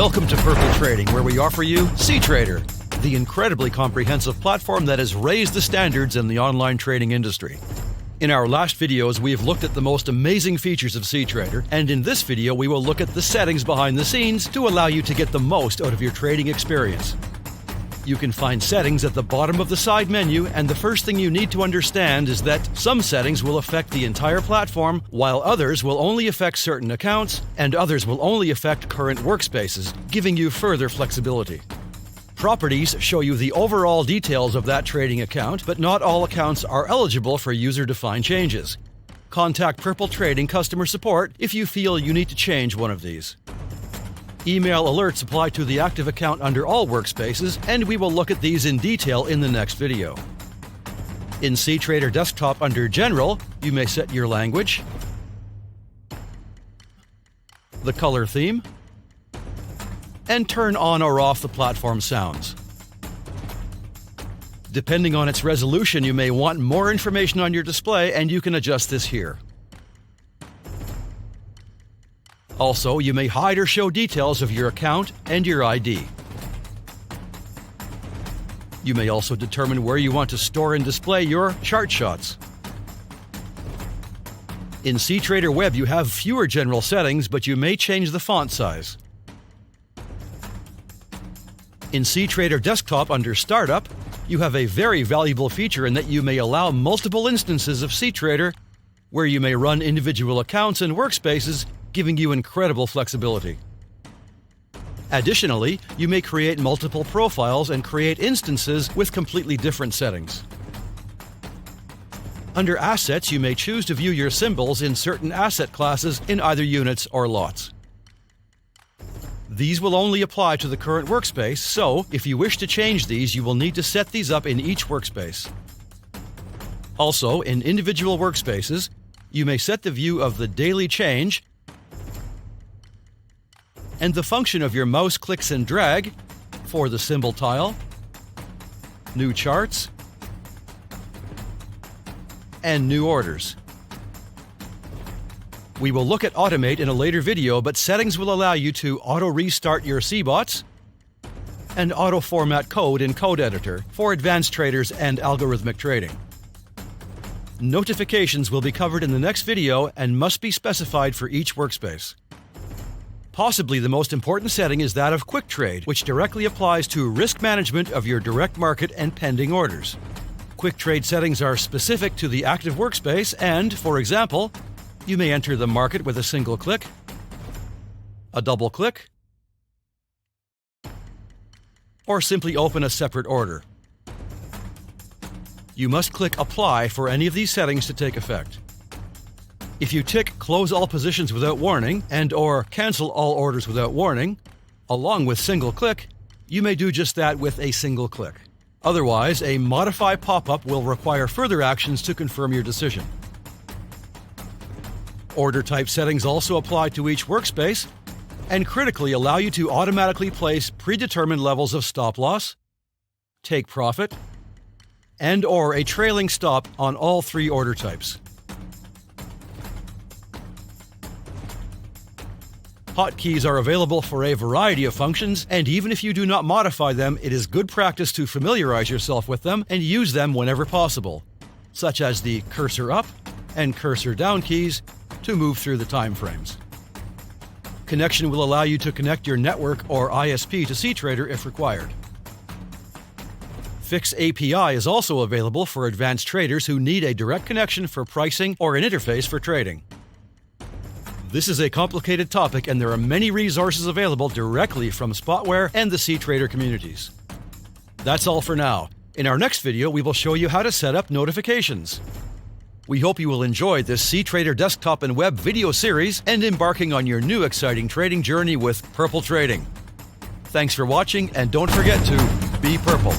Welcome to Purple Trading, where we offer you cTrader, the incredibly comprehensive platform that has raised the standards in the online trading industry. In our last videos, we have looked at the most amazing features of cTrader, and in this video, we will look at the settings behind the scenes to allow you to get the most out of your trading experience. You can find settings at the bottom of the side menu, and the first thing you need to understand is that some settings will affect the entire platform, while others will only affect certain accounts, and others will only affect current workspaces, giving you further flexibility. Properties show you the overall details of that trading account, but not all accounts are eligible for user-defined changes. Contact Purple Trading customer support if you feel you need to change one of these. Email alerts apply to the active account under all workspaces, and we will look at these in detail in the next video. In cTrader Desktop under General, you may set your language, the color theme, and turn on or off the platform sounds. Depending on its resolution, you may want more information on your display, and you can adjust this here. Also, you may hide or show details of your account and your ID. You may also determine where you want to store and display your chart shots. In cTrader Web, you have fewer general settings, but you may change the font size. In cTrader Desktop under Startup, you have a very valuable feature in that you may allow multiple instances of cTrader, where you may run individual accounts and workspaces, giving you incredible flexibility. Additionally, you may create multiple profiles and create instances with completely different settings. Under Assets, you may choose to view your symbols in certain asset classes in either units or lots. These will only apply to the current workspace, so if you wish to change these, you will need to set these up in each workspace. Also, in individual workspaces, you may set the view of the daily change and the function of your mouse clicks and drag for the symbol tile, new charts, and new orders. We will look at Automate in a later video, but settings will allow you to auto-restart your CBOTs and auto-format code in Code Editor for advanced traders and algorithmic trading. Notifications will be covered in the next video and must be specified for each workspace. Possibly the most important setting is that of Quick Trade, which directly applies to risk management of your direct market and pending orders. Quick Trade settings are specific to the active workspace and, for example, you may enter the market with a single click, a double click, or simply open a separate order. You must click Apply for any of these settings to take effect. If you tick Close all positions without warning and/or Cancel all orders without warning, along with single click, you may do just that with a single click. Otherwise, a Modify pop-up will require further actions to confirm your decision. Order type settings also apply to each workspace and critically allow you to automatically place predetermined levels of stop loss, take profit, and/or a trailing stop on all three order types. Hotkeys are available for a variety of functions, and even if you do not modify them, it is good practice to familiarize yourself with them and use them whenever possible, such as the cursor up and cursor down keys to move through the time frames. Connection will allow you to connect your network or ISP to cTrader if required. Fix API is also available for advanced traders who need a direct connection for pricing or an interface for trading. This is a complicated topic, and there are many resources available directly from Spotware and the cTrader communities. That's all for now. In our next video, we will show you how to set up notifications. We hope you will enjoy this cTrader desktop and web video series and embarking on your new exciting trading journey with Purple Trading. Thanks for watching, and don't forget to be purple.